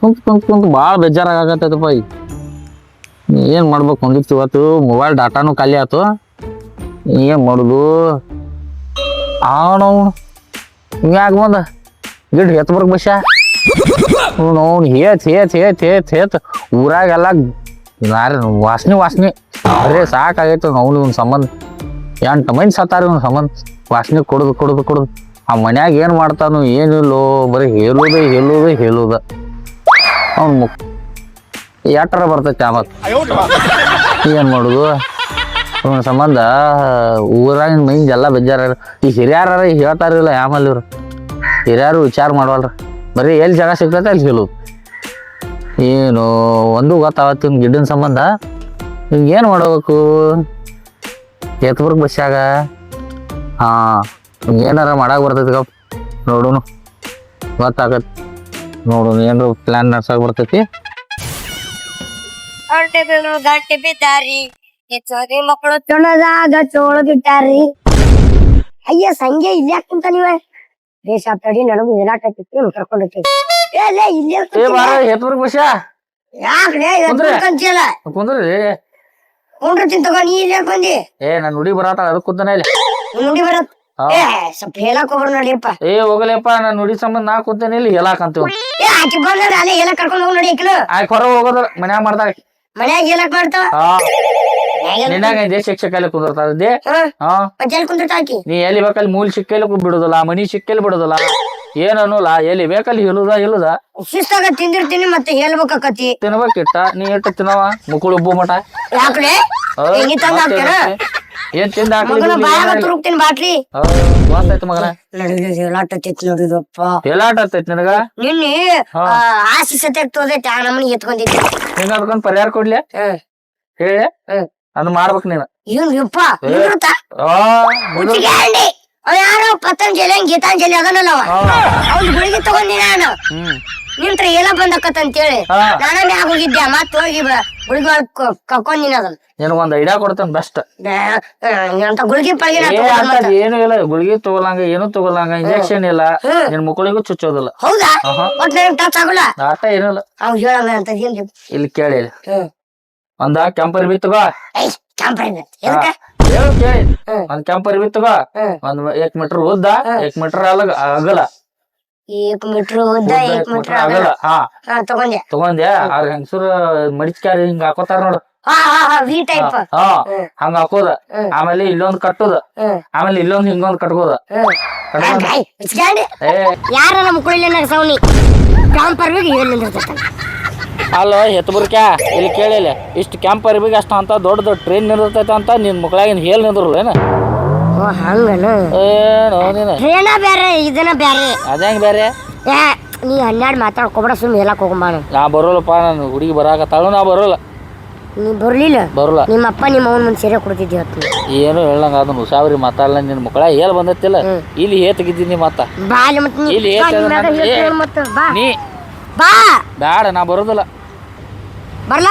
ಕುಂತ್ ಭಾಳ ಬೇಜಾರಾಗತ್ತೈತಪ್ಪ ಈಗ. ಏನು ಮಾಡ್ಬೇಕು ಒಂದಿತ್ತು ಇವತ್ತು ಮೊಬೈಲ್ ಡಾಟಾನು ಖಾಲಿ ಆಯ್ತು. ಏನು ಮಾಡೋದು ನಾವು ಹಿಂಗ್ಯಾಗ ಬಂದ ಗಿಡ್ ಎತ್ ಬರ್ಕ್ ಬಸ್ಯ ಅವ್ನು ಹೇತ್ ಊರಾಗೆಲ್ಲ ವಾಸನೆ ಅರೇ ಸಾಕಾಗೈತೆ ಅವ್ನು ಇವ್ನ ಸಂಬಂಧ 8 ಮಂದಿ ಸತ್ತಾರ ಇವ್ನ ಸಂಬಂಧ ವಾಸನೆ ಕೊಡುದು ಆ ಮನ್ಯಾಗ ಏನು ಮಾಡ್ತಾನು ಏನಿಲ್ಲೋ ಬರೀ ಹೇಳುದ ಅವ್ನು ಎಟ್ಟರ ಬರ್ತೈತಿ ಆಮತ್ ಏನು ಮಾಡೋದು ಅವನ ಸಂಬಂಧ ಊರಾಗಿನ ಮಂದಿ ಎಲ್ಲ ಬೇಜಾರ. ಈ ಹಿರಿಯಾರ ಹೇಳ್ತಾರಿಲ್ಲ ಆಮೇಲೆ ಇವ್ರು ಹಿರಿಯಾರು ವಿಚಾರ ಮಾಡವಲ್ರ, ಬರೀ ಎಲ್ಲಿ ಜಾಗ ಸಿಗ್ತೈತೆ ಅಲ್ಲಿ ಹೇಳೋದು. ಏನು ಒಂದು ಗೊತ್ತಾವತ್ತಿನ ಗಿಡ್ಡಿನ ಸಂಬಂಧ ಹಿಂಗೆ ಏನು ಮಾಡಬೇಕು ಎತ್ಬರ್ಗ್ ಬಸ್ಸಾಗ. ಏನಾರ ಮಾಡಕ್ಕೆ ಬರ್ತೈತಿ ಗಪ್ ನೋಡುನು ಗೊತ್ತಾಗತ್ತೆ ನೋಡುನು ಏನಾರ ಪ್ಲ್ಯಾನ್ ನಡ್ಸಕ್ಕೆ ಬರ್ತೈತಿ. ಗಂಟೆ ಬಿದ್ದಾರಿ ಮಕ್ಕಳು ತೊಣದಾಗ ಚೋಳ ಬಿಟ್ಟಾರಿ. ಅಯ್ಯ ಸಂಜೆ ಇಲ್ಲಿ ಯಾಕೆ ಕುಂತ ನೀವ ದೇಶ ತಡಿ ನಡಗು ಏನಾಟೈತಿ ಕರ್ಕೊಂಡೈತಿ ಎತ್ಬರ್ಗ್ ಬಸ್ಸಾ ಯಾಕ್ರೆ ಕುಂಡ್ರಿ ತಗೋ ನೀ ಇಲ್ಲಿ ಬಂದಿ. ನಾನು ನುಡಿ ಬರತ್ತ ಅದಕ್ಕೆ ಕುಂತಾನೆ ಇಲ್ಲಿ ನುಡಿ ಬರತ್ ಸ್ವಲ್ಪ ಹೇಳಕ್ ಹೋಗ್ರ ನೋಡಿಯಪ್ಪ. ಹೋಗಲಪ್ಪ ನಾನು ನುಡಿ ಸಂಬಂಧ ನಾ ಕುಂತೇನೆ ಇಲ್ಲಿ ಹೇಳಾಕಂತೀವ. ಆಕಿ ಬಂದ ಅಲ್ಲೇ ಹೇಳಕ್ ಕರ್ಕೊಂಡ್ ಹೋಗಿ ನೋಡಿ ಆಕಿನ ಆಯ್ತು ಹೊರ ಹೋಗೋದ್ರ ಮನ್ಯಾಗ ಮಾಡ್ದಾಗ ಮನ್ಯಾಗ ಹೇಳಕ್ ಮಾಡ್ತಾವ ನಿನ್ನಾಗ ಶಿಕ್ಷಕ ಎಲ್ಲ ಕುಂದಿರ್ತಾರದ್ದೇ ಕುಂದಿರ್ತಾಕಿ. ನೀ ಎಲ್ಲಿ ಬೇಕಲ್ಲಿ ಮೂಲ ಸಿಕ್ಕಲ್ಲಿ ಬಿಡುದಿಲ್ಲ, ಮನಿ ಸಿಕ್ಕಲ್ಲಿ ಬಿಡುದಿಲ್ಲ, ಏನ್ ಅನ್ನೋಲ್ಲ. ಎಲ್ಲಿ ಬೇಕಲ್ಲಿ ಹೇಳುದ ಶಿಸ್ತಾಗ ತಿಂದಿರ್ತೀನಿ ಮತ್ತೆ ಹೇಳ್ಬೇಕಾಕತಿ ತಿನ್ಬೇಕಿಟ್ಟ ನೀ ಇಟ್ಟ ತಿನ್ನವ ಮುಕ್ಕಳು ಉಬ್ಬು ಮಠ ಯಾಕ್ರೆ ಏನ್ ತಿಂದ ತುರುಕ್ತೀನಿ ಬಾಟ್ಲಿ ಆಯ್ತು ಮಗನ ನೋಡಿದಪ್ಪ ಎಲ್ಲಾಟ ಆಗ್ತೈತಿ ನಿನಗ. ನಿನ್ನೆ ಆಸಿ ಸತ್ಯಾಗ ತೋದೈತಿ ಆ ನಮ್ಮನಿ ಎತ್ಕೊಂಡಿದ್ದೆ. ಹಿಂಗ ಅದಕ್ಕೊಂದ್ ಪರಿಹಾರ ಕೊಡ್ಲಿ ಹೇಳಿ ಅದು ಮಾಡ್ಬೇಕು ನೀನು. ಇವ್ನು ಯಪ್ಪ ಯಾರೋ ಪತಂಜಲಿ ಗೀತಾಂಜಲಿ ಅದನ್ನಲ್ಲ ಅವ್ನು ಗುಳಿಗೆ ತಗೊಂಡಿ ನಾನು ನಿಂತ್ರ ಎಲ್ಲ ಬಂದಕ್ಕಂತೇಳಿ ನಾನೇ ಮ್ಯಾಗ ಹೋಗಿದ್ದೆ ಮತ್ ಹೋಗಿ ಗುಳಿಗೆ ಕರ್ಕೊಂಡಿನ ಅದನ್ನ ನಿನ್ ಒಂದ್ ಐಡಿಯಾ ಕೊಡ್ತೇನೆ ಬೆಸ್ಟ್. ಅಂತ ಗುಳಿಗೆ ಪಳಗಿನ ಏನು ಇಲ್ಲ, ಗುಳಿಗೆ ತಗೊಳಂಗ ಏನು ತಗೊಳಂಗ ಇಂಜೆಕ್ಷನ್ ಇಲ್ಲ, ನಿನ್ ಮಕ್ಕಳಿಗೂ ಚುಚ್ಚೋದಿಲ್ಲ. ಹೌದಾ ಒಟ್ ನನಗೆ ಟಚ್ ಆಗಲ್ಲ ಆಟ ಏನಿಲ್ಲ. ಅವ್ ಹೇಳಂಗ ಅಂತ ಇಲ್ಲಿ ಕೇಳಿ ಒಂದ ಕೆಂಪರ್ ಬಿ ತಗೋ ಕೇಳಿ ಒಂದ್ ಕೆಂಪರ್ ಬಿ ತಗೋ ಒಂದ್ 1 ಮೀಟರ್ ಉದ್ದ 1 ಮೀಟರ್ ಅಗಲ 1 ಮೀಟರ್ ಉದ್ದ 1 ಮೀಟರ್ ಅಗಲ ತಗೊಂಡೆ ಹೆಂಗಸರು ಮಡಿಚ್ಕಾರಿ ಹಿಂಗ ಹಾಕೋತಾರ ನೋಡು ಹಂಗ ಹಾಕೋದ. ಆಮೇಲೆ ಇಲ್ಲೊಂದ್ ಕಟ್ಟುದ, ಆಮೇಲೆ ಇಲ್ಲೊಂದ್ ಹಿಂಗೊಂದ್ ಕಟ್ಕೋದ. ಯಾರ ನಮ್ಮ ಕುಳಿನ ಸೌನಿ ಅಲ್ಲ ಎತ್ಬರ್ಕ್ಯಾ ಇಲ್ಲಿ ಕೇಳಿಲ್ಲ ಇಷ್ಟು ಕ್ಯಾಂಪ್ ಅರ್ಬಿಗೆ ಅಷ್ಟ ಅಂತ ದೊಡ್ಡ ಟ್ರೈನ್ ನಿಂದಿರ್ತೈತೆ ಅಂತ ನಿನ್ ಮಕ್ಳಾಗಿನ ಹೇಳಿ ನಿಂದ್ರಲ್ಲ ಏನ ಏನೋ ಬೇರೆ ಇದನ್ನ ಬೇರೆ ಅದಂಗ ಬೇರೆ. ನೀ 12 ಮಾತಾಡ್ಕೊಬೇಡ ಸುಮ್ ಹೇಳಕ್ ಹೋಗಮ್ಮ. ನಾ ಬರೋಲ್ಲಪ್ಪ, ನಾನು ಹುಡುಗಿ ಬರಾಕತ್ತಾಳು, ನಾ ಬರೋಲ್ಲ. ನೀ ಬರಲ್ಲ ನಿಮ್ಮ ಅಪ್ಪ ನಿಮ್ಮ ಅವನ ಮುಂದೆ ಸೇರೆ ಕೊಡ್ತಿದ್ದಿ ಹೊತ್ತು ಏನು ಹೇಳಂಗ ಅದನ್ನ ಉಸಾವರಿ ಮಾತಾಡಲ್ಲ. ನಿನ್ ಮಕ್ಕಳ ಹೇಳ ಬಂದತ್ತಿಲ್ಲ ಇಲ್ಲಿ ಹೇತಗಿದ್ದೀನಿ ಮತ್ತ ಇಲ್ಲಿ ನೀ ಬ್ಯಾಡ ನಾ ಬರೋದಿಲ್ಲ ಬರಲ್ಲ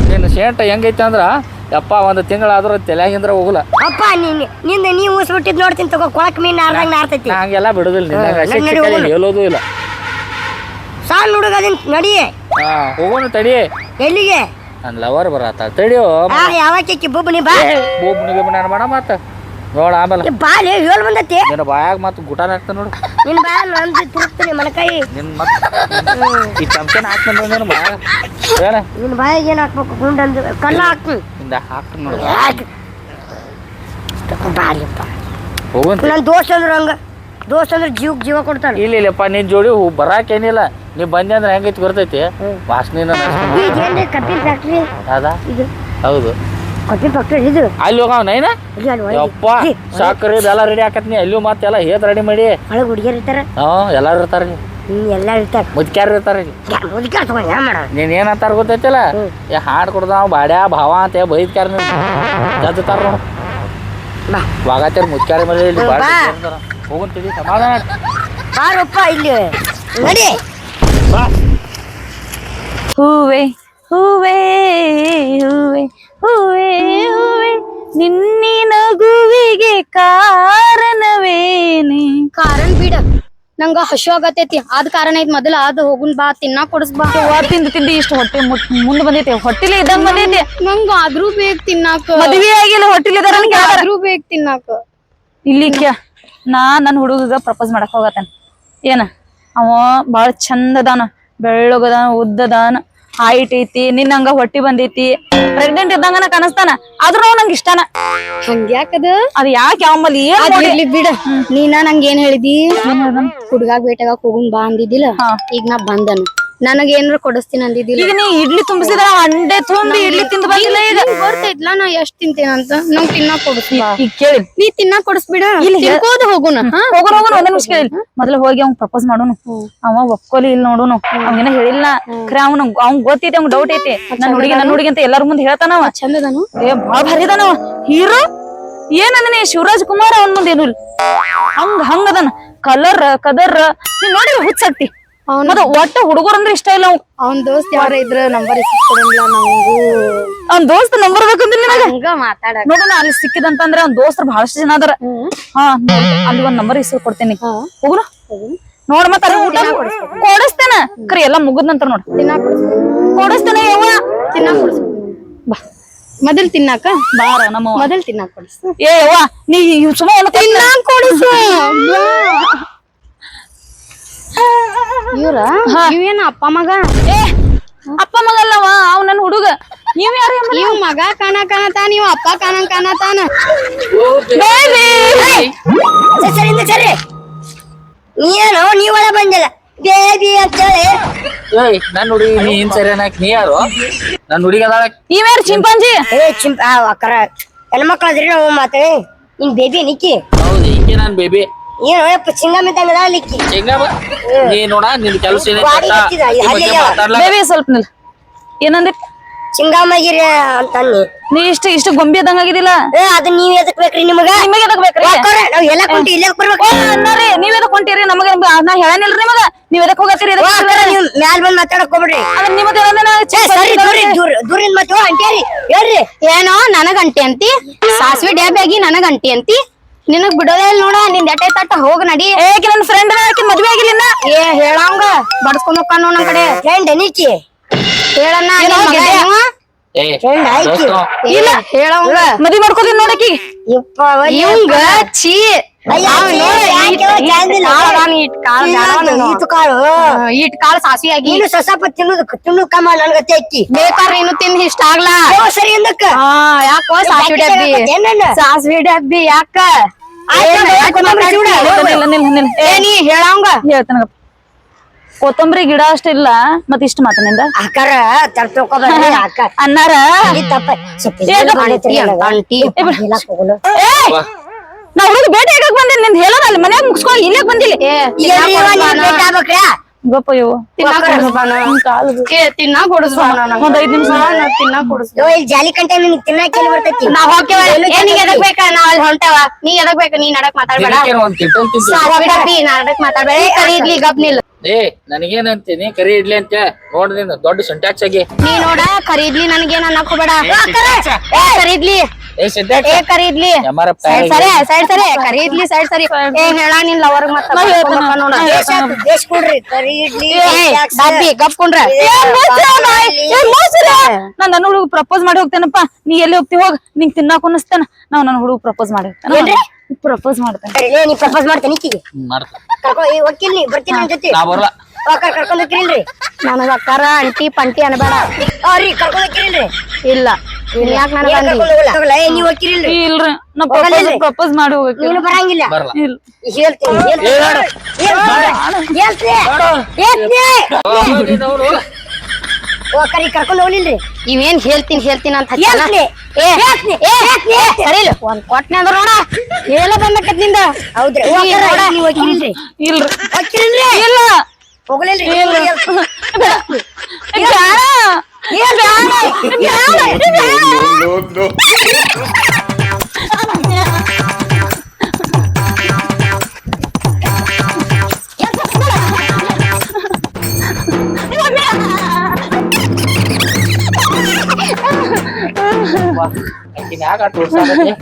ನೀನು ಶೇಂಟ ಹೆಂಗೈತೆ ಅಂದ್ರ ಯಪ್ಪ ಒಂದ್ ತಿಂಗಳಾದ್ರ ತಲೆಯಾಗಿಂದ್ರ ಹೋಗಲ್ಲ. ಅಪ್ಪ ನಿಂದ ನೀ ಊಸ್ಬಿಟ್ಟಿದ್ ನೋಡ್ತೀನಿ ತಗೋ ಕೊಳಕ್ ಮೀನ್ ನಾರ್ತೈತಿ. ಹಂಗೆಲ್ಲ ಬಿಡುದಿಲ್ಲ, ಹೇಳೋದು ಇಲ್ಲ. ಸಾಲ್ ಹುಡುಗದಿನ್ ನಡಿ ಹೋಗೋಣ ತಡಿ. ಎಲ್ಲಿಗೆ? ನನ್ ಲವರ್ ಬರತ್ತ ತಡಿಯೋ. ಯಾವಕ್ಕೆ ಬೊಬ್ಬನಿ ಬಾ ಬೊಬ್ಬನಿಗೆ ನಾನು ಮಾಡ ಮತ್ತ ನೋಡ ಆಮೇಲೆ ಬಾಲೆ ಹೇಳ್ ಬಂದತಿ ನಿನ್ನ ಬಾಯಾಗ ಮತ್ತ ಗುಟಾನ ಹಾಕ್ತ ನೋಡು. ನಿನ್ ಬಾಯ ನಂದು ತುರುಕ್ತೀನಿ ಮನಕಾಯಿ ನಿನ್ ಮತ್ತ ಈ ಚಮಚನ ಹಾಕ್ತ ನೀನು ಬಾಯ ಏನ ನಿನ್ ಬಾಯಿಗೆ ಏನ್ ಹಾಕ್ಬೇಕು ಗುಂಡಂದು ಕಲ್ಲ ಹಾಕ್ತೀನಿ ಇಂದ ಹಾಕ್ತ ನೋಡು ಬಾಲಿಪ್ಪ. ಹೋಗಂತ ನನ್ ದೋಸ್ತ ಅಂದ್ರೆ ಜೀವ ಕೊಡ್ತಾನೆ. ಇಲ್ಲಪ್ಪ ನಿನ್ ಜೋಡಿ ಬರಾಕೇನಿಲ್ಲ, ನೀ ಬಂದೆ ಅಂದ್ರೆ ಹೆಂಗೈತಿ ಬರ್ತೈತಿ ವಾಸನೆ. ಕಬ್ಬಿನ ಫ್ಯಾಕ್ಟ್ರಿ ಅದಾ ಹೌದು ಕಬ್ಬಿನ ಫ್ಯಾಕ್ಟ್ರಿ ಇದು ಅಲ್ಲಿ ಹೋಗವ ನೈನ ಯಪ್ಪ ಸಾಕ್ರಿ ಎಲ್ಲ ರೆಡಿ ಆಕತ್ನಿ ಅಲ್ಲಿ ಮತ್ತೆಲ್ಲ ಹೇತ್ ರೆಡಿ ಮಾಡಿ ಒಳಗೆ ಹುಡುಗಿಯರ್ ಇರ್ತಾರ. ಎಲ್ಲಾರು ಇರ್ತಾರ, ಎಲ್ಲ ಇರ್ತಾರ, ಮುದ್ಕ್ಯಾರ ಇರ್ತಾರ. ಮುದ್ಕ್ಯಾರ ತಗೊಂಡ್ ಏನ್ ಮಾಡ ನೀನ್ ಏನ್ ಅಂತಾರ ಗೊತ್ತೈತಿಲ್ಲ ಹಾಡ್ ಕೊಡ್ದಾವ ಬಾಡ್ಯಾ ಭಾವ ಅಂತ ಬೈದ್ಕ್ಯಾರ ಜದ್ತಾರ ನೋಡು ವಾಗತ್ತಾರ ಮುದ್ಕ್ಯಾರ ಮೇಲೆ ಇಲ್ಲಿ ಹೋಗಂತೀವಿ ಸಮಾಧಾನ ಬಾರಪ್ಪ ಇಲ್ಲಿ ನಡಿ. ಹೂವೆ ಹೂವೇ ಹೂವೇ ಹೂವೇ ಹೂವೇ ನಿನ್ನಿ ನಗುವಿಗೆ ಕಾರಣವೇನೆ. ಕಾರಣ ಬಿಡ ನಂಗ ಹಶು ಆಗತೈತಿ ಅದ್ ಕಾರಣ ಐತಿ. ಮೊದಲ ಅದ್ ಹೋಗುನ್ ಬಾ ತಿನ್ನಾಕ್ ಕೊಡಸ್ ಬಾ. ತಿಂದು ತಿಂದು ಇಷ್ಟು ಹೊಟ್ಟೆ ಮುಂದ್ ಬಂದೈತಿ, ಹೊಟ್ಟಿಲಿ ಇದ್ದಂಗ ಬಂದೈತಿ. ನಂಗ ಆದ್ರೂ ಬೇಕ್ ತಿನ್ನಾಕ. ಮದ್ವಿ ಆಗಿಲ್ಲ, ಹೊಟ್ಟಿಲಿ ಆದ್ರೂ ಬೇಕ್ ತಿನ್ನಾಕ. ಇಲ್ಲಿ ನನ್ ಹುಡುಗ ಪ್ರಪೋಸ್ ಮಾಡಕ್ ಹೋಗತಾನ. ಏನ ಅವ ಬಾಳ ಚಂದ ಅದಾನ, ಬೆಳ್ಳಗದಾನ, ಉದ್ದದಾನ, ಹೈಟ್ ಐತಿ, ನಿನ್ನಂಗ ಹೊಟ್ಟಿ ಬಂದೈತಿ, ಪ್ರೆಗ್ನೆಂಟ್ ಇದ್ದಂಗನ ಕಾಣಿಸ್ತಾನ. ಆದ್ರೂ ನಂಗ ಇಷ್ಟಾನ. ಹಂಗ್ಯಾಕದ ಅದ್ ಯಾಕೆ ಯಾವಲ್ಲಿ ಇರ್ಲಿ ಬಿಡ. ನೀನ ನಂಗ ಏನ್ ಹೇಳಿದಿ? ಹುಡ್ಗಾಗ್ ಬೇಟಗಾಕ್ ಹೋಗುನ್ ಬಾ ಅಂದಿದ್ದಿಲ್ಲ. ಈಗ ನಾ ಬಂದನು, ನನಗ ಏನಾರ ಕೊಡಸ್ತೀನಿ ಅಂದಿದ್ದಿಲ್ಲ. ಈಗ ನೀ ಇಡ್ಲಿ ತುಂಬಿಸಿದ ಅಂಡೆ ತುಂಬಿ ಇಡ್ಲಿ ತಿಂದು ಬಂದಿಲ್ಲ. ಈಗ ಗೊತ್ತೈತ್ಲಾ ನಾ ಎಷ್ಟ್ ತಿಂತೇನಂತ. ನಂಗ್ ತಿನ್ನಾಕ್ ಕೊಡಸ್ಬ. ಈಗ ಕೇಳಿ, ನೀ ತಿನ್ನಾಕ್ ಕೊಡಸ್ಬಿಡ. ತಿನ್ಕೋದ ಹೋಗುನ. ಹೋಗೋಣ ಒಂದ್ ನಿಮಿಷ ಕೇಳಿ. ಮೊದ್ಲು ಹೋಗಿ ಅವ್ನ್ ಪ್ರಪೋಸ್ ಮಾಡೋನು. ಅವ ಒಪ್ಕೊಲಿ ಇಲ್ಲ ನೋಡುನು. ಅವಂಗೇನ ಹೇಳಿಲ್ಲ, ಖರೆ ಅವ್ನ್ ಗೊತ್ತೈತಿ, ಅವ್ನ್ ಡೌಟ್ ಐತಿ. ನನ್ ಹುಡುಗಿ ಅಂತ ಎಲ್ಲಾರ ಮುಂದೆ ಹೇಳ್ತಾನವ. ಚಂದದನು, ಏ ಬಾಳ ಭಾರಿ ಅದಾನವ. ಹೀರೋ ಏನಂದನಿ ಶಿವರಾಜ್ ಕುಮಾರ್ ಅವನ್ ಮುಂದೆ ಏನು ಹಂಗದನ. ಕದರ್ ನೀನ್ ನೋಡಿದ್ರೆ ಹುಚ್ಚಾಗ್ತಿ. ಮತ್ತ ಒಟ್ಟ ಹುಡುಗರು ಅಂದ್ರೆ ಇಷ್ಟ ಇಲ್ಲ. ಅವ್ನ್ ದೋಸ್ತ್ ಯಾರ ಇದ್ರ ನಂಬರ್ ಕೊಡಂಗಿಲ್ಲ ನಂಗೂ. ಅವ್ನ್ ದೋಸ್ತ್ ನಂಬರ್ ಬೇಕಂದ್ರೆ ಹಂಗ ಮಾತಾಡ ನೋಡೋಣ. ಅಲ್ಲಿ ಸಿಕ್ಕಿದಂತಂದ್ರೆ ಅವ್ನ್ ದೋಸ್ತರು ಬಹಳಷ್ಟು ಜನ ಅದಾರ. ಅಲ್ಲಿ ಒಂದ್ ನಂಬರ್ ಇಸ್ಕೊ ಕೊಡ್ತೇನಿ. ಹೋಗುನು ನೋಡ್. ಮತ್ತ ಊಟ ಕೊಡಿಸ್ತೇನ. ಕರಿ ಎಲ್ಲಾ ಮುಗಿದ ನಂತರ ನೋಡ್ ಕೊಡಿಸ್ತೇನೆ. ಯವ್ವ ತಿನ್ನಾಕ್ ಕೊಡಿಸ್ಬೇಕು ಬಾ. ಮೊದಲ್ ತಿನ್ನಾಕ ಬಾರ ನಮ್ಮ ಮೊದಲ್ ತಿನ್ನಾಕ್ ಕೊಡಿಸ್. ಏ ಯವ್ವ ನೀ ಸುಮ್ಮ ತಿನ್ನಾಕ್ ಕೊಡಿಸು. ಇವ್ರ ಇವೇನ ಅಪ್ಪ ಮಗ? ಏ ಅಪ್ಪ ಮಗ ಅಲ್ಲವ, ಅವ್ ನನ್ ಹುಡುಗ. ನೀವ್ ಯಾರು? ಇವ್ ಮಗ ಕಾಣತಾನ, ಇವ್ ಅಪ್ಪ ಕಾಣತಾನ. ಸರಿ ನೀನು ನೀ ಒಳ ಬಂದಿಲ್ಲ ಬೇಬಿ ಅಂತ ಹೇಳಿ. ನನ್ ಹುಡುಗಿ ನೀ ಏನ್ ಸರಿ ಅನ್ನಕ್ ನೀ ಯಾರು? ನನ್ ಹುಡುಗಿ ಅದಾಳ. ನೀವ್ಯಾರು ಚಿಂಪಾಂಜಿ? ಅಕ್ಕರ ಹೆಣ್ಮಕ್ಳು ಅದ್ರಿ ನಾವು ಮಾತಾಡಿ. ನಿನ್ ಬೇಬಿ ನಿಕ್ಕಿ. ಹೌದು, ಹಿಂಗೆ ನಾನ್ ಬೇಬಿ. ಏನಪ್ಪ ಚಿಂಗಮ್ ಇದ್ದಂಗದ ಲಿಕ್ಕಿ. ನೀ ನೋಡ ನಿನ್ ಕೆಲಸ ಬೇಬಿ ಸ್ವಲ್ಪ ನಿಲ್. ಏನಂದಿ? ಚಿಂಗಾಮಗಿರಿ ಅಂತ ನೀ ಇಷ್ಟು ಗೊಂಬಿ ಅದಂಗ ಆಗಿದಿಲ್ಲ. ಅದ್ ನೀವ್ ಎದಕ್ ಬೇಕ್ರಿ? ನಿಮಗ ನಿಮಗೆ ಎದಕ್ ಬೇಕ್ರಿ? ನಾವ್ ಎಲ್ಲ ಕೊಂಟಿ ಇಲ್ಲೇ ಬರ್ಬೇಕು. ಅಣ್ಣಾರಿ ನೀವ್ ಎದಕ್ ಹೊಂಟಿರಿ? ನಮಗ ನಾ ಹೇಳನಿಲ್ರಿ ನಿಮಗ. ನೀವ್ ಎದಕ್ ಹೋಗತ್ತೀರಿ? ನೀವ್ ಮ್ಯಾಲ್ ಬಂದ್ ಮಾತಾಡಕ್ ಹೋಗ್ಬಿಡ್ರಿ. ಅದ್ರ ನಿಮ್ಮದ ದೂರಿಂದ ಮತ್ತೆ ಅಂಟೇರಿ ಹೇಳ್ರಿ. ಏನೋ ನನಗ್ ಅಂಟಿ ಅಂತಿ, ಸಾಸ್ವಿ ಡ್ಯಾಬ್ ಆಗಿ ನನಗ್ ಅಂಟಿ ಅಂತಿ. ನಿನಗ್ ಬಿಡೋದೇ ಇಲ್ಲ ನೋಡ. ನಿಂದ ಎಟ್ಟೆ ತಟ್ಟ ಹೋಗ್ ನಡಿ. ಏಕೆ ನನ್ ಫ್ರೆಂಡ್ ಮದ್ವೆ ಆಗಿಲ್ಲ. ಏ ಹೇಳಂಗ ಬಡ್ಸ್ಕೊಂಡ್ ಹೋಗ್ಕ ನಮ್ ಕಡೆ. ಫ್ರೆಂಡ್ ನಿಕ್ಕಿ ಹೇಳಣ್ಣ ಇಲ್ಲ ಹೇಳಂಗ ಮದ್ವಿ ಮಾಡ್ಕೋತೀನಿ ನೋಡಕಿ. ಇವಂಗ ಛೀ ಇಟ್ ಕಾಳು ಸಾಸ್ವಿ ಆಗಿ ಸ್ವಲ್ಪ ತಿನ್ನು ಕಮ್ಮ ನನ್ಗ ತೆಕ್ಕಿ ಬೇಕಾದ್ರೆ ಇನ್ನು ತಿಂದ್ ಇಷ್ಟ ಆಗ್ಲಾ. ಸರಿ ಎಂದಕ್ಕ ಯಾಕೋ ಸಾಸ್ವಿ ಡಬ್ಬಿ ಸಾಸ್ವಿ ಡಬ್ಬಿ ಯಾಕ ನೀ ಹೇಳಂಗ ಹೇಳ್ತಾನ. ಕೊತ್ತಂಬರಿ ಗಿಡ ಅಷ್ಟಿಲ್ಲ ಮತ್ ಇಷ್ಟ ಮಾತನಿಂದ ಅಕ್ಕಾರ ತರ್ಕೊಬರ್ರಿ ಅಕ್ಕ ಅನ್ನಾರ ತಪ್ಪ ನಾ ಹುಡುಗ ಬೇಟೆ ಆಗಕ್ ಬಂದಿಲ್ಲ. ನಿಂದ ಹೇಳೋಣ ಅಲ್ಲಿ ಮನ್ಯಾಗ ಮುಗಿಸ್ಕೊಂಡು ಇಲ್ಲೇ ಬಂದಿಲ್ಲ. ಗೊಪ್ಪ ಇವು ತಿನ್ನಾಕ್ ಕೊಡಿಸ್ ಒಂದ್ 5 ನಿಮಿಷ ತಿನ್ನಾಕ್ ಕೊಡಿಸ್. ಜಾಲಿ ಕಂಟೆ ನಿನ್ ತಿನ್ನಕ್ಕೆ ಬರ್ತೈತಿ. ನಾವ್ ಹೋಗ್ತೇವ. ನೀ ಎದಕ್ ಬೇಕ? ನಾವ್ ಅಲ್ಲಿ ಹೊಂಟೇವ. ನೀ ಎದಕ್ ಬೇಕ? ನೀ ನಡಕ್ ಮಾತಾಡ್ಬೇಡ. ನಡಕ್ ಮಾತಾಡ್ಬೇಡ. ಕರೀದ್ಲಿ ಗಪ್ ನಿಲ್. ಏ ನನಗೇನಂತೀನಿ ಕರಿ ಇಡ್ಲಿ ಅಂತ ನೋಡ್ದಿನ ದೊಡ್ಡ ಸಿಂಟ್ಯಾಕ್ಸ್ ಆಗಿ ನೀ ನೋಡ ಕರೀದ್ಲಿ ನನಗೇನ್ ಅನ್ನಕ್ ಹೋಗ್ಬೇಡ. ಕರೀದ್ಲಿ ಏ ಕರೀದ್ಲಿ ಸೈಡ್ ಸರಿ ಕರೀದ್ಲಿ ಸೈಡ್ ಸರಿ. ಏ ಹೇಳ ನಿನ್ ಲವರ್ಗ್ ಮತ್ತ ನೋಡ ದೇಶ ಕೊಡ್ರಿ ಕರಿ ಇಡ್ಲಿ ಡಬ್ಬಿ ಗಪ್ಕೊಂಡ್ರ. ನಾನ್ ನನ್ನ ಹುಡುಗ ಪ್ರಪೋಸ್ ಮಾಡಿ ಹೋಗ್ತೇನಪ್ಪ. ನೀ ಎಲ್ಲಿ ಹೋಗ್ತಿ ಹೋಗ್. ನಿಂಗ್ ತಿನ್ನಾಕ ಅನಸ್ತಾನ. ನಾವ್ ನನ್ನ ಹುಡುಗ ಪ್ರಪೋಸ್ ಮಾಡಿ ಪ್ರಪೋಸ್ ಮಾಡ್ತೇನೆ. ನೀ ಪ್ರಪೋಸ್ ಮಾಡ್ತೇನೆ ವಕೀಲ್ ನೀ ಬರ್ತೀನಿ ನನ್ ಜೊತೆ. ನಾ ಬರಲ್ಲ. ಕರ್ಕೊಂಡ್ ಹೋಗ್ತಿರಿಲ್ರಿ? ನನಗ ಅಕ್ಕಾರ ಅಂಟಿ ಪಂಟಿ ಅನ್ಬೇಡ. ರೀ ಕರ್ಕೊಂಡ್ ಹೋಗ್ತಿರಿಲ್ರಿ? ಇಲ್ಲ ಯಾಕ ನನಗ ನೀವ್ ಹೋಗ್ತಿರಿಲ್ರಿ? ಇಲ್ರಿ ನಾ ಪ್ರಪೋಸ್ ಮಾಡಿ ಹೋಗಕ್ಕೆ. ನೀನು ಬರಂಗಿಲ್ಲ. ಇಲ್ಲ ಹೇಳ್ತೀನಿ ಕರ್ಕೊಂಡ್ ಹೋಗ್ಲಿಲ್ರಿ? ಇವೇನ್ ಹೇಳ್ತೀನಿ ಅಂತ ಒಂದ್ ಕೊಟ್ನೆ ಅಂದ್ರ ನೋಡ ಹೇಳ ಬಂದಕತ್ ನಿಂದ. ಹೌದ್ರಿ ನೀವ್ ಹೋಗ್ತಿರಿಲ್ರಿ? ಇಲ್ರಿ ಹೋಗ್ತಿರಿಲ್ರಿ? ಇಲ್ಲ ಹೋಗ್ಲಿಲ್ರಿ?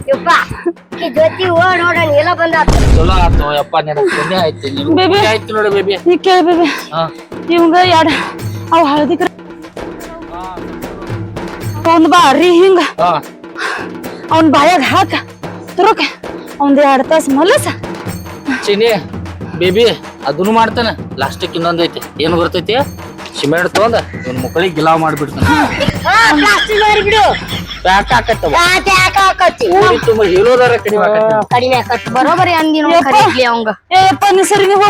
ಯಪ್ಪ ಈ ಜೊತೆ ಓಡ್ ನೋಡೋಣ ಎಲ್ಲ ಬಂದಾತ ಚಲೋ ಆತು ಯಪ್ಪ ನಿನ್ನ ಪುಣ್ಯ ಐತಿ ಬೇಬಿ ಆಯ್ತು ನೋಡಿ ಬೇಬಿ ಈ ಕೇಳ ಬೇಬಿ ಹಾ ಇವಂಗ ಅವ್ ಹಳದಿ ಒಂದ್ ಬಾರಿ ಹಿಂಗ ಹಾ ಅವ್ನ್ ಬಾಯಾಗ ಹಾಕ ತುರುಕ ಒಂದ್ 2 ತಾಸ ಮಲಸ ಚಿನಿ ಬೇಬಿ ಅದನ್ನು ಮಾಡ್ತಾನ ಲಾಸ್ಟಿಕ್ ಇನ್ನೊಂದೈತಿ ಏನು ಬರ್ತೈತಿ ಸಿಮೆಂಟ್ ತಗೊಂಡ ಇವ್ನ ಮಕ್ಕಳಿಗೆ ಗಿಲಾವ್ ಮಾಡ್ಬಿಡ್ತಾನ ಪ್ಲಾಸ್ಟಿಕ್ ಬಿಡು ಪ್ಯಾಕ್ ಹಾಕತ್ತವ ಯಾಕೆ ಹಾಕತ್ತಿ ತುಂಬಾ ಹೇಳೋದಾರ ಕಡಿಮೆ ಆಕತಿ ಕಡಿಮೆ ಹಾಕತ್ತಿ ಬರೋಬರಿ ಅಂದಿನ ಕರೀದ್ಲಿ ಅವಂಗ ಏಪ್ಪ ನೀ ಸರಿ ನೀವು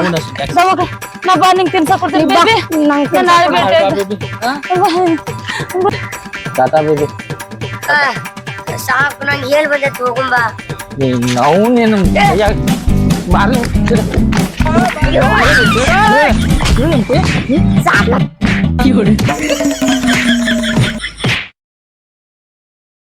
ದವಾಖಾನೆ ನಾ ಬಾ ನಿಂಗೆ ತಿನ್ಸಕ್ ಕೊಡ್ತೀನಿ ಬೇಬಿ ನಾಳೆ ಭೇಟಿ ಟಾಟಾ ಬೇಬಿ ಸಾಕು ನಂಗೆ ಹೇಳ್ ಬಂದೈತಿ ಹೋಗುಂಬ ನಾವು ನೀನು ಮಾರಿ ಸಾಕು